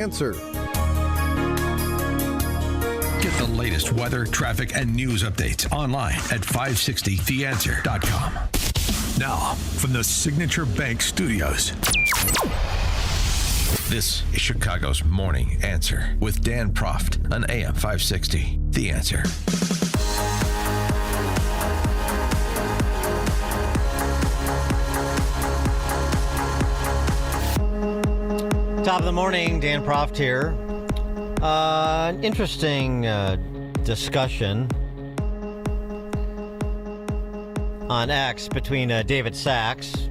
Answer. Get the latest weather, traffic, and news updates online at 560theanswer.com. Now, from the Signature Bank Studios, this is Chicago's Morning Answer with Dan Proft on AM 560. The Answer. Top of the morning, Dan Proft here. An interesting discussion on X between David Sachs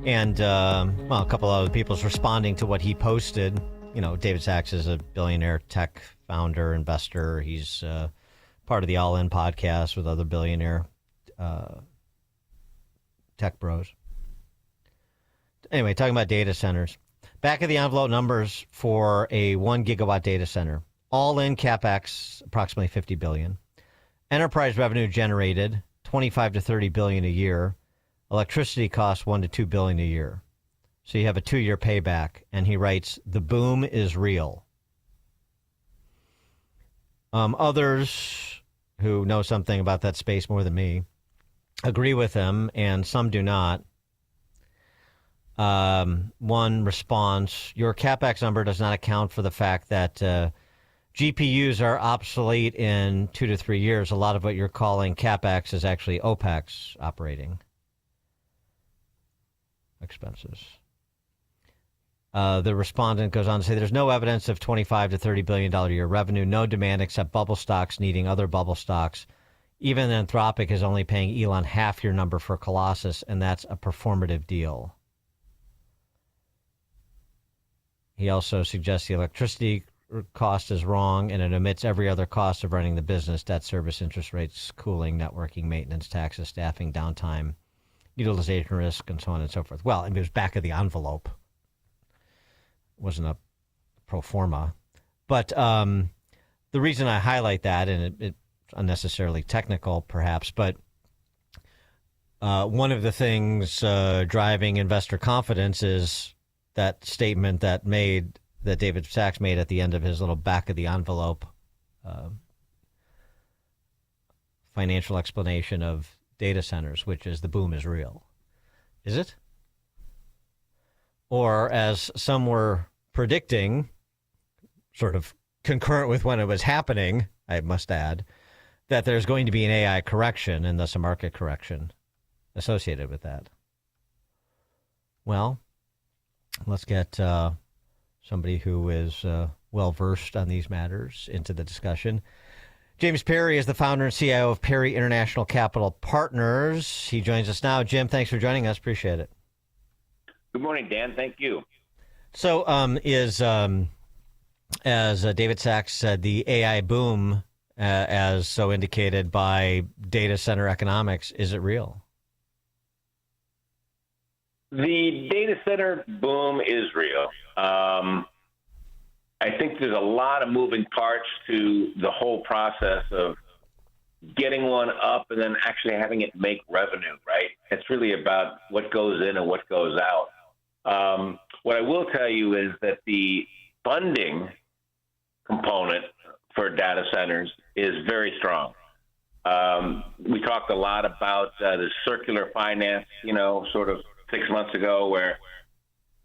and, a couple other people's responding to what he posted. You know, David Sachs is a billionaire tech founder, investor. He's part of the All In podcast with other billionaire tech bros. Anyway, talking about data centers. Back of the envelope numbers for a 1 gigawatt data center. All in CapEx, approximately $50 billion. Enterprise revenue generated, $25 to $30 billion a year. Electricity costs $1 to $2 billion a year. So you have a 2-year payback. And he writes, the boom is real. Others who know something about that space more than me agree with him, and some do not. One response, your CapEx number does not account for the fact that GPUs are obsolete in 2 to 3 years. A lot of what you're calling CapEx is actually OPEX, operating expenses. The respondent goes on to say there's no evidence of $25 to $30 billion a year revenue, no demand except bubble stocks needing other bubble stocks. Even Anthropic is only paying Elon half your number for Colossus, and that's a performative deal. He also suggests the electricity cost is wrong, and it omits every other cost of running the business: debt service, interest rates, cooling, networking, maintenance, taxes, staffing, downtime, utilization risk, and so on and so forth. Well, it was back of the envelope. It wasn't a pro forma. But the reason I highlight that, and it's unnecessarily technical perhaps, but one of the things driving investor confidence is that statement that David Sachs made at the end of his little back of the envelope financial explanation of data centers, which is the boom is real. Is it? Or as some were predicting, sort of concurrent with when it was happening, I must add, that there's going to be an AI correction and thus a market correction associated with that. Well, let's get somebody who is well-versed on these matters into the discussion. James Perry is the founder and CIO of Perry International Capital Partners. He joins us now. Jim, thanks for joining us. Appreciate it. Good morning, Dan. Thank you. So as David Sachs said, the AI boom, as so indicated by data center economics, is it real? The data center boom is real. I think there's a lot of moving parts to the whole process of getting one up and then actually having it make revenue, right? It's really about what goes in and what goes out. What I will tell you is that the funding component for data centers is very strong. We talked a lot about the circular finance, sort of 6 months ago, where,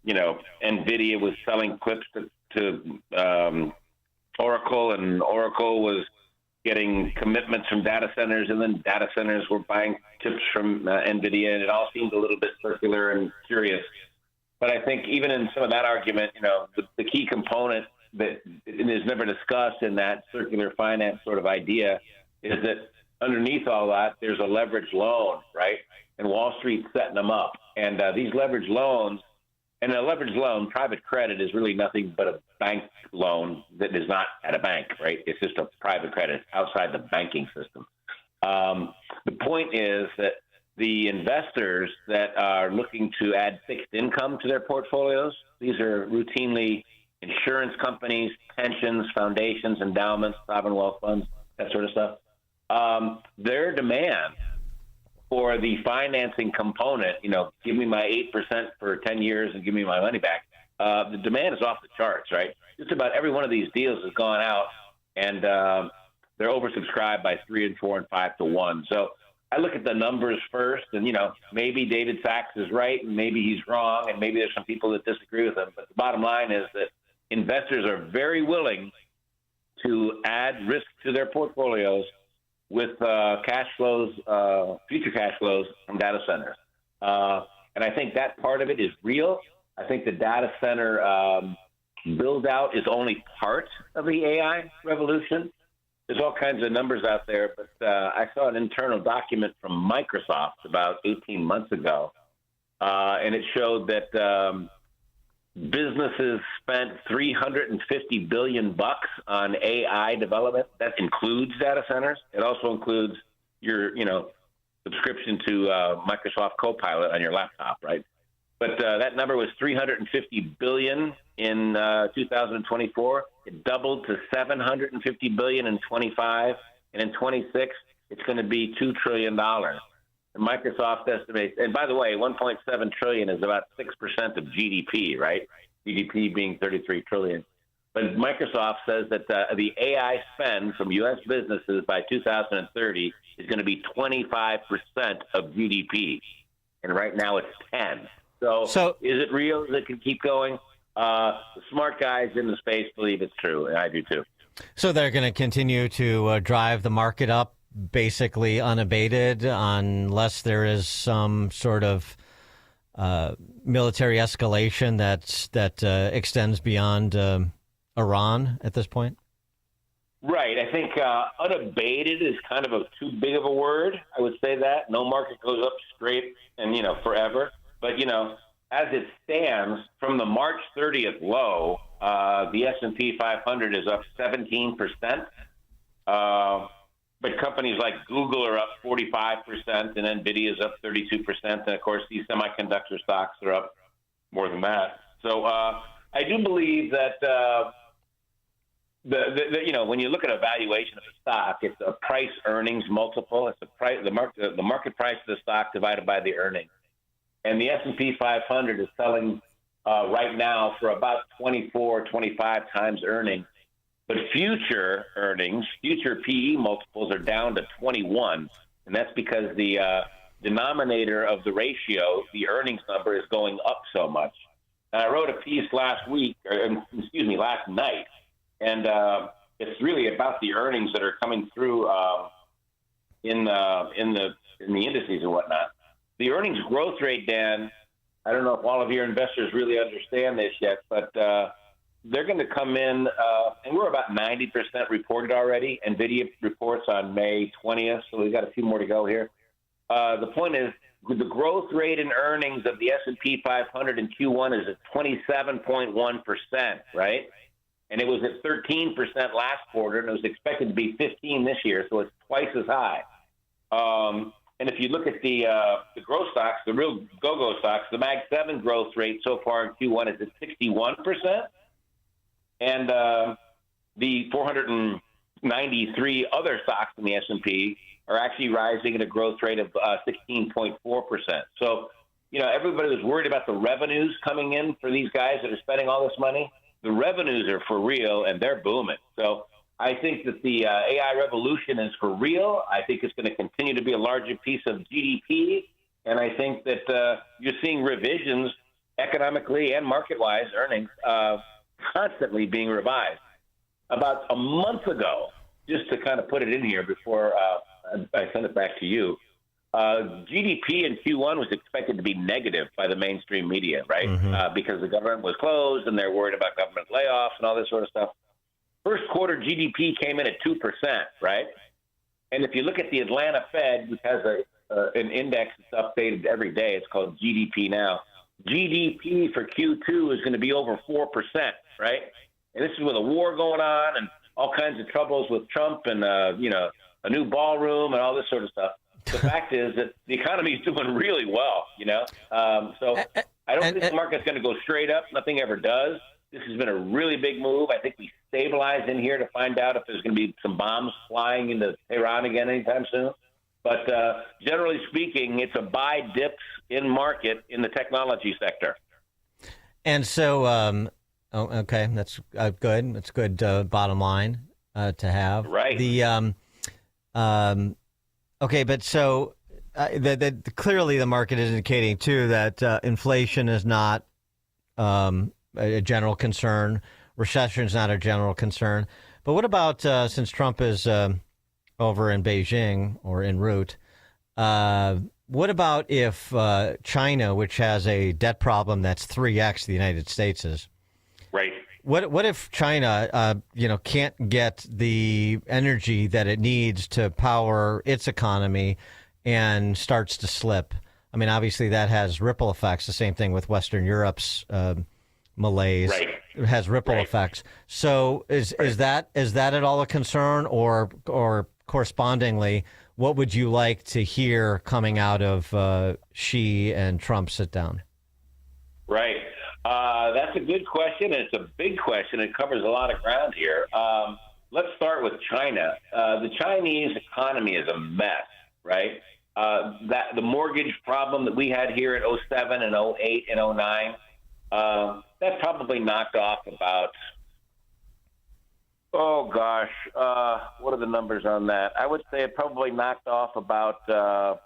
NVIDIA was selling clips to Oracle, and Oracle was getting commitments from data centers, and then data centers were buying chips from NVIDIA, and it all seemed a little bit circular and curious. But I think even in some of that argument, the key component that is never discussed in that circular finance sort of idea is that underneath all that, there's a leveraged loan, right? And Wall Street's setting them up. And these leveraged loans, and a leveraged loan, private credit is really nothing but a bank loan that is not at a bank, right? It's just a private credit outside the banking system. The point is that the investors that are looking to add fixed income to their portfolios, these are routinely insurance companies, pensions, foundations, endowments, sovereign wealth funds, that sort of stuff. Their demand for the financing component, give me my 8% for 10 years and give me my money back, the demand is off the charts, right? Just about every one of these deals has gone out, and they're oversubscribed by 3 and 4 and 5 to 1. So I look at the numbers first, and, maybe David Sachs is right, and maybe he's wrong, and maybe there's some people that disagree with him. But the bottom line is that investors are very willing to add risk to their portfolios with cash flows, future cash flows from data centers. And I think that part of it is real. I think the data center build out is only part of the AI revolution. There's all kinds of numbers out there, but I saw an internal document from Microsoft about 18 months ago, and it showed that businesses spent $350 billion on AI development. That includes data centers. It also includes your, subscription to Microsoft Copilot on your laptop, right? But that number was $350 billion in 2024. It doubled to $750 billion in 25, and in 26, it's going to be $2 trillion. And Microsoft estimates, and by the way, 1.7 trillion is about 6% of GDP, right? GDP being 33 trillion. But Microsoft says that the AI spend from U.S. businesses by 2030 is going to be 25% of GDP, and right now it's 10. So is it real that it can keep going? The smart guys in the space believe it's true, and I do too. So they're going to continue to drive the market up, basically unabated, unless there is some sort of military escalation that extends beyond Iran at this point? Right. I think unabated is kind of too big of a word. I would say that. No market goes up straight and, forever. But, as it stands, from the March 30th low, the S&P 500 is up 17%. But companies like Google are up 45%, and NVIDIA is up 32%. And, of course, these semiconductor stocks are up more than that. So I do believe that when you look at a valuation of a stock, it's a price earnings multiple. It's the market price of the stock divided by the earnings. And the S&P 500 is selling right now for about 24, 25 times earnings. But future earnings, future PE multiples are down to 21. And that's because the denominator of the ratio, the earnings number, is going up so much. And I wrote a piece last night. And it's really about the earnings that are coming through in the indices and whatnot. The earnings growth rate, Dan, I don't know if all of your investors really understand this yet, but they're going to come in, and we're about 90% reported already. NVIDIA reports on May 20th, so we've got a few more to go here. The point is, the growth rate in earnings of the S&P 500 in Q1 is at 27.1%, right? And it was at 13% last quarter, and it was expected to be 15% this year, so it's twice as high. And if you look at the growth stocks, the real go-go stocks, the Mag 7 growth rate so far in Q1 is at 61%, and the 493 other stocks in the S&P are actually rising at a growth rate of 16.4%. So, everybody was worried about the revenues coming in for these guys that are spending all this money. The revenues are for real, and they're booming. So I think that the AI revolution is for real. I think it's going to continue to be a larger piece of GDP. And I think that you're seeing revisions economically and market-wise, earnings constantly being revised. About a month ago, just to kind of put it in here before I send it back to you, GDP in Q1 was expected to be negative by the mainstream media, right? Mm-hmm. Because the government was closed and they're worried about government layoffs and all this sort of stuff. First quarter GDP came in at 2%, right? And if you look at the Atlanta Fed, which has an index that's updated every day, it's called GDP now. GDP for Q2 is going to be over 4%, right? And this is with a war going on and all kinds of troubles with Trump and, a new ballroom and all this sort of stuff. The fact is that the economy is doing really well, So I don't think the market's going to go straight up. Nothing ever does. This has been a really big move. I think we stabilize in here to find out if there's going to be some bombs flying into Tehran again anytime soon. But generally speaking, it's a buy dips in market in the technology sector. And so, okay, that's good. That's good bottom line to have. Right. Okay, but so clearly the market is indicating too that inflation is not a general concern. Recession is not a general concern. But what about since Trump is over in Beijing or en route? What about if China, which has a debt problem that's 3x the United States's? Right. What if China, can't get the energy that it needs to power its economy and starts to slip? I mean, obviously that has ripple effects. The same thing with Western Europe's malaise. Right. It has ripple effects. So is that at all a concern, or correspondingly, what would you like to hear coming out of Xi and Trump sit down? Right. That's a good question, and it's a big question. It covers a lot of ground here. Let's start with China. The Chinese economy is a mess, right? That the mortgage problem that we had here in 07 and 08 and 09, that probably knocked off about, what are the numbers on that? I would say it probably knocked off about 10%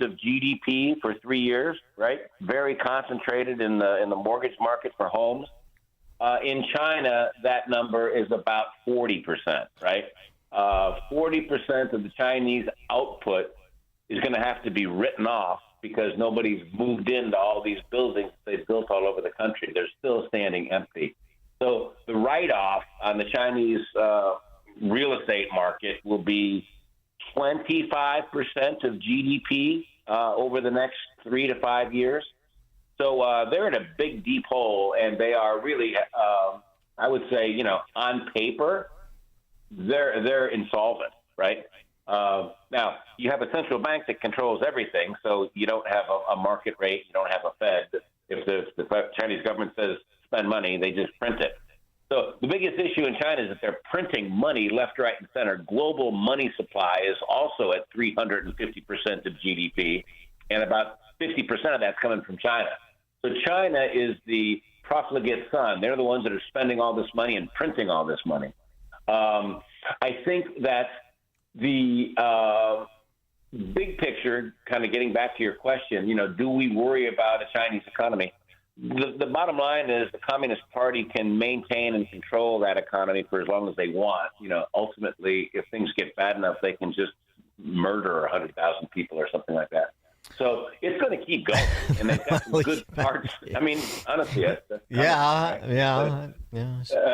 of GDP for 3 years, right? Very concentrated in the mortgage market for homes. In China, that number is about 40%, right? 40% of the Chinese output is going to have to be written off because nobody's moved into all these buildings they've built all over the country. They're still standing empty. So the write-off on the Chinese real estate market will be 25% of GDP over the next 3 to 5 years. So they're in a big, deep hole, and they are really, I would say, on paper, they're insolvent, right? Now, you have a central bank that controls everything, so you don't have a market rate, you don't have a Fed. If the Chinese government says spend money, they just print it. So the biggest issue in China is that they're printing money left, right, and center. Global money supply is also at 350% of GDP, and about 50% of that's coming from China. So China is the profligate son. They're the ones that are spending all this money and printing all this money. I think that the big picture, kind of getting back to your question, do we worry about a Chinese economy? The bottom line is the Communist Party can maintain and control that economy for as long as they want. Ultimately, if things get bad enough, they can just murder 100,000 people or something like that. So it's going to keep going, and they've got some good parts. I mean, honestly, it's a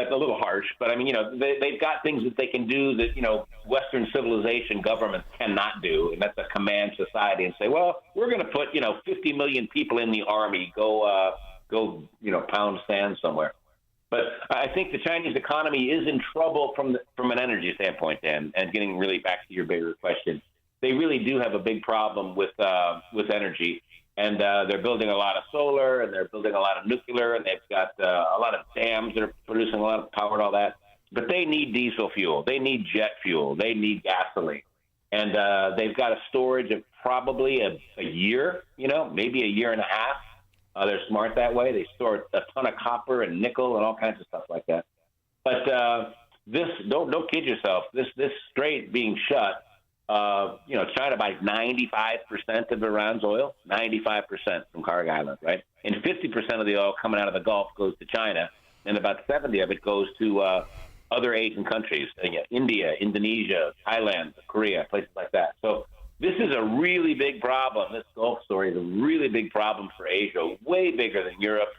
little harsh, but I mean, they've got things that they can do that Western civilization governments cannot do, and that's a command society and say, well, we're going to put 50 million people in the army, go pound sand somewhere. But I think the Chinese economy is in trouble from an energy standpoint, Dan, and getting really back to your bigger question. They really do have a big problem with energy, and they're building a lot of solar, and they're building a lot of nuclear, and they've got a lot of dams that are producing a lot of power and all that. But they need diesel fuel. They need jet fuel. They need gasoline. And they've got a storage of probably a year, maybe a year and a half. They're smart that way. They store a ton of copper and nickel and all kinds of stuff like that. But this, don't kid yourself, this strait being shut, China buys 95% of Iran's oil, 95% from Kharg Island, right? And 50% of the oil coming out of the Gulf goes to China, and about 70 of it goes to other Asian countries, India, Indonesia, Thailand, Korea, places like that. So this is a really big problem. This Gulf story is a really big problem for Asia, way bigger than Europe,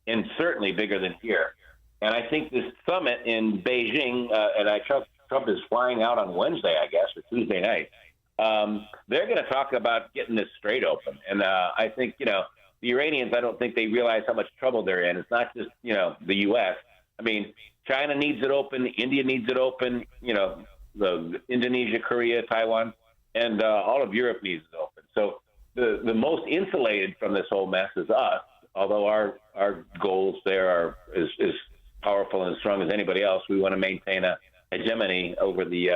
and certainly bigger than here. And I think this summit in Beijing, Trump is flying out on Wednesday, I guess, or Tuesday night. They're going to talk about getting this strait open. And I think, the Iranians, I don't think they realize how much trouble they're in. It's not just, the U.S. I mean, China needs it open. India needs it open. The Indonesia, Korea, Taiwan, and all of Europe needs it open. So the most insulated from this whole mess is us, although our goals there are as powerful and as strong as anybody else. We want to maintain a hegemony over the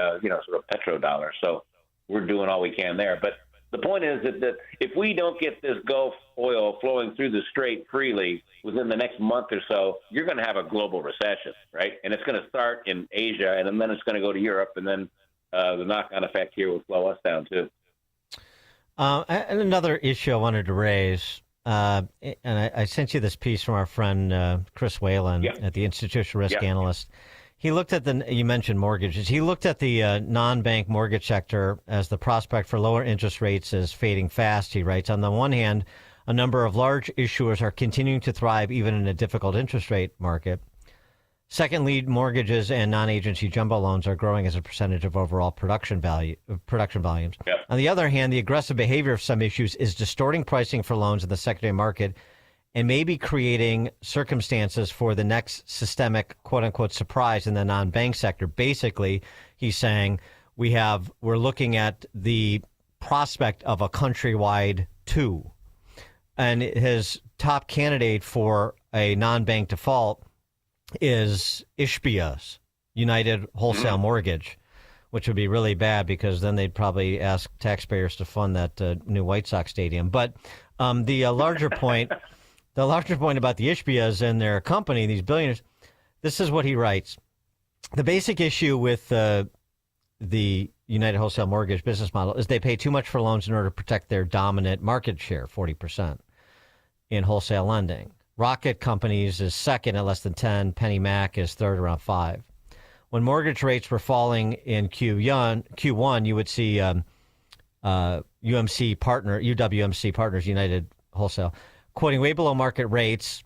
sort of petrodollar. So we're doing all we can there. But The point is that if we don't get this Gulf oil flowing through the strait freely within the next month or so, you're going to have a global recession, right? And it's going to start in Asia, and then it's going to go to Europe, and then the knock-on effect here will slow us down too. And another issue I wanted to raise, and I sent you this piece from our friend Chris Whalen at the Institutional Risk Analyst. He looked at you mentioned mortgages. He looked at the non-bank mortgage sector as the prospect for lower interest rates is fading fast. He writes, on the one hand, a number of large issuers are continuing to thrive even in a difficult interest rate market. Secondly, mortgages and non-agency jumbo loans are growing as a percentage of overall production volumes. Yep. On the other hand, the aggressive behavior of some issues is distorting pricing for loans in the secondary market and maybe creating circumstances for the next systemic, quote unquote, surprise in the non-bank sector. Basically, he's saying we're looking at the prospect of a countrywide two. And his top candidate for a non-bank default is Ishbia's United Wholesale Mortgage, which would be really bad because then they'd probably ask taxpayers to fund that new White Sox stadium. But the larger point about the Ishbias and their company, these billionaires, this is what he writes. The basic issue with the United Wholesale Mortgage business model is they pay too much for loans in order to protect their dominant market share, 40%, in wholesale lending. Rocket Companies is second at less than 10. Penny Mac is third, around 5. When mortgage rates were falling in Q1, you would see UWMC Partners, United Wholesale, quoting way below market rates.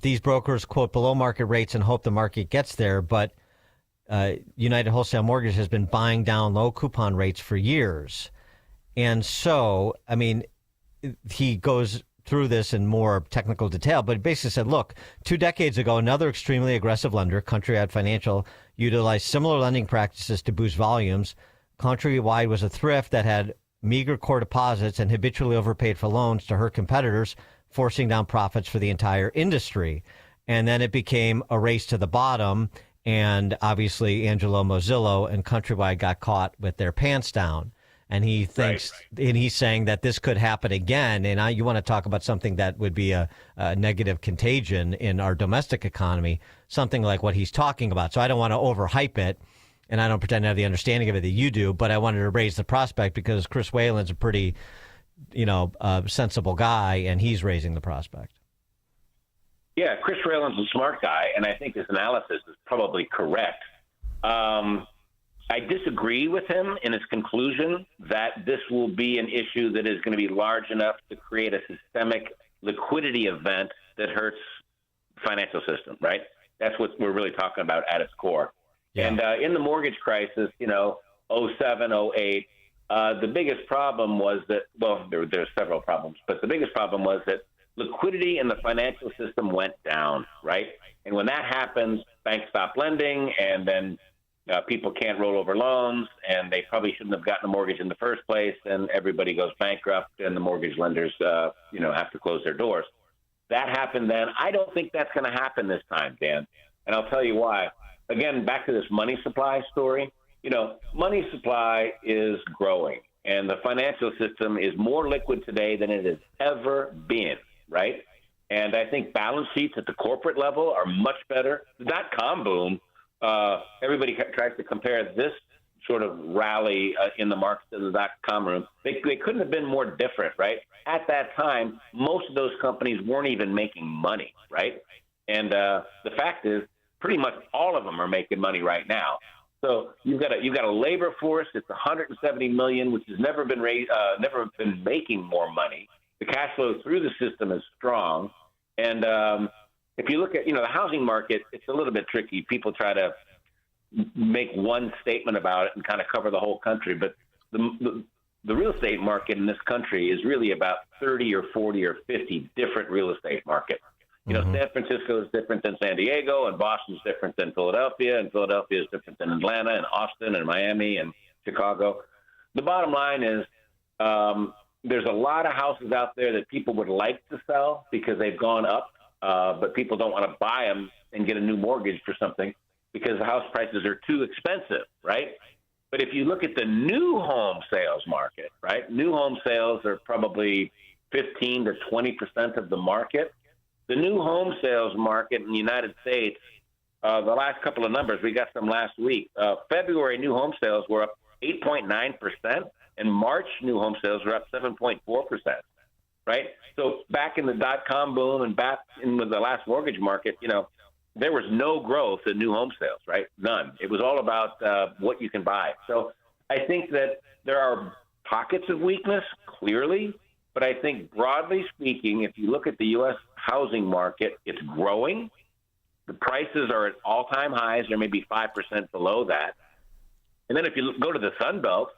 These brokers quote below market rates and hope the market gets there, but United Wholesale Mortgage has been buying down low coupon rates for years. And so, I mean, he goes through this in more technical detail, but basically said, look, 2 decades ago, another extremely aggressive lender, Countrywide Financial, utilized similar lending practices to boost volumes. Countrywide was a thrift that had meager core deposits and habitually overpaid for loans to hurt competitors, forcing down profits for the entire industry. And then it became a race to the bottom, and obviously Angelo Mozillo and Countrywide got caught with their pants down. And he thinks, and he's saying that this could happen again. And you want to talk about something that would be a negative contagion in our domestic economy, something like what he's talking about. So I don't want to overhype it, and I don't pretend to have the understanding of it that you do, but I wanted to raise the prospect because Chris Whalen's a pretty, sensible guy, and he's raising the prospect. Yeah, Chris Whalen's a smart guy, and I think his analysis is probably correct. I disagree with him in his conclusion that this will be an issue that is going to be large enough to create a systemic liquidity event that hurts the financial system, right? That's what we're really talking about at its core. Yeah. And in the mortgage crisis, 07, 08, the biggest problem was that, well, there's several problems, but the biggest problem was that liquidity in the financial system went down, right? And when that happens, banks stop lending, and then people can't roll over loans, and they probably shouldn't have gotten a mortgage in the first place, and everybody goes bankrupt, and the mortgage lenders, have to close their doors. That happened then. I don't think that's going to happen this time, Dan, and I'll tell you why. Again, back to this money supply story. Money supply is growing, and the financial system is more liquid today than it has ever been, right? And I think balance sheets at the corporate level are much better. The dot-com boom, everybody tries to compare this sort of rally in the markets to the dot-com room. They couldn't have been more different, right? At that time, most of those companies weren't even making money, right? And the fact is, pretty much all of them are making money right now. So you've got a labor force. It's 170 million, which has never been making more money. The cash flow through the system is strong, and if you look at the housing market, it's a little bit tricky. People try to make one statement about it and kind of cover the whole country, but the real estate market in this country is really about 30 or 40 or 50 different real estate markets. San Francisco is different than San Diego, and Boston is different than Philadelphia, and Philadelphia is different than Atlanta and Austin and Miami and Chicago. The bottom line is there's a lot of houses out there that people would like to sell because they've gone up, but people don't want to buy them and get a new mortgage for something because the house prices are too expensive, right? But if you look at the new home sales market, right, new home sales are probably 15 to 20% of the market. The new home sales market in the United States, the last couple of numbers, we got some last week. February new home sales were up 8.9%, and March new home sales were up 7.4%, right? So back in the dot-com boom and back in the last mortgage market, there was no growth in new home sales, right? None. It was all about what you can buy. So I think that there are pockets of weakness, clearly, but I think broadly speaking, if you look at the U.S. housing market, it's growing. The prices are at all-time highs. They're maybe 5% below that. And then if you go to the Sun Belt,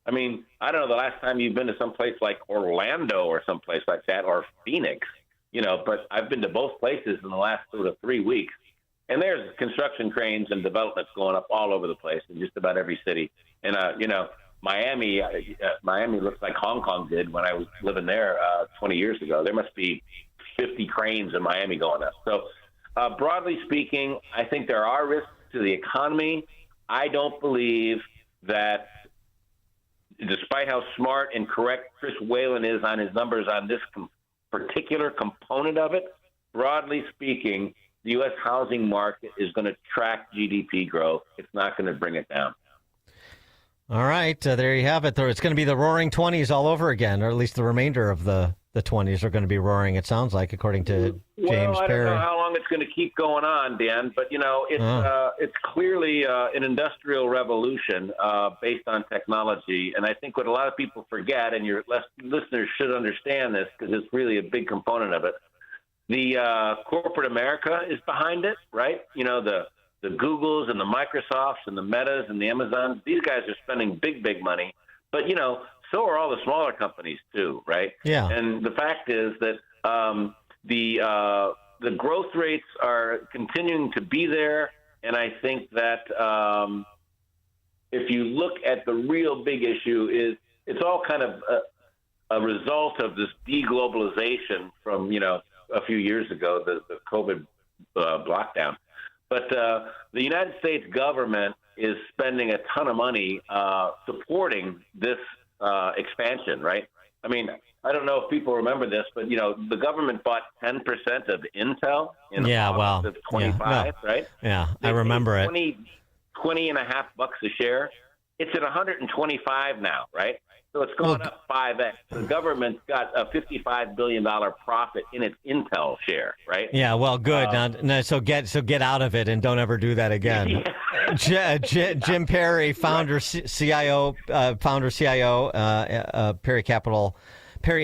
I mean, I don't know the last time you've been to some place like Orlando or someplace like that, or Phoenix, but I've been to both places in the last sort of 3 weeks. And there's construction cranes and developments going up all over the place in just about every city. And, Miami looks like Hong Kong did when I was living there 20 years ago. There must be 50 cranes in Miami going up. So broadly speaking, I think there are risks to the economy. I don't believe that, despite how smart and correct Chris Whalen is on his numbers on this particular component of it, broadly speaking, the U.S. housing market is going to track GDP growth. It's not going to bring it down. All right, there you have it. It's going to be the roaring 20s all over again, or at least the remainder of the 20s are going to be roaring, it sounds like, according to James I Perry. don't know how long it's going to keep going on, Dan, but, it's clearly an industrial revolution based on technology. And I think what a lot of people forget, and your listeners should understand this because it's really a big component of it, the corporate America is behind it, right? The Googles and the Microsofts and the Metas and the Amazons, these guys are spending big, big money. But, so are all the smaller companies too, right? Yeah. And the fact is that the growth rates are continuing to be there. And I think that if you look at the real big issue is it's all kind of a result of this deglobalization from, a few years ago, the COVID lockdown. But the United States government is spending a ton of money supporting this expansion, right? I mean, I don't know if people remember this, but, the government bought 10% of Intl in August of 25, right? Yeah, I remember it. 20 and a half bucks a share. It's at 125 now, right? So it's going up 5x. The government's got a $55 billion profit in its Intl share, right? Yeah, well, good. So get out of it and don't ever do that again. Yeah. Jim Perry, founder, CIO, Perry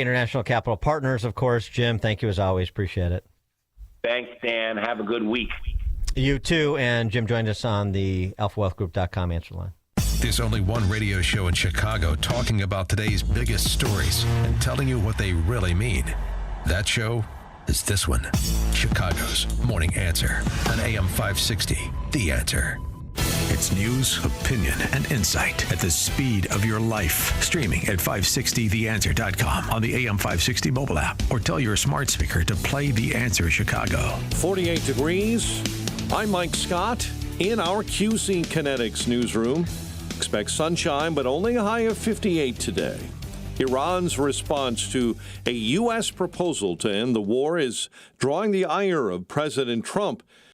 International Capital Partners, of course. Jim, thank you as always. Appreciate it. Thanks, Dan. Have a good week. You too. And Jim joined us on the alphawealthgroup.com answer line. There's only one radio show in Chicago talking about today's biggest stories and telling you what they really mean. That show is this one, Chicago's Morning Answer on AM 560, The Answer. It's news, opinion, and insight at the speed of your life. Streaming at 560theanswer.com on the AM 560 mobile app, or tell your smart speaker to play The Answer Chicago. 48 degrees. I'm Mike Scott in our QC Kinetics newsroom. Expect sunshine, but only a high of 58 today. Iran's response to a U.S. proposal to end the war is drawing the ire of President Trump.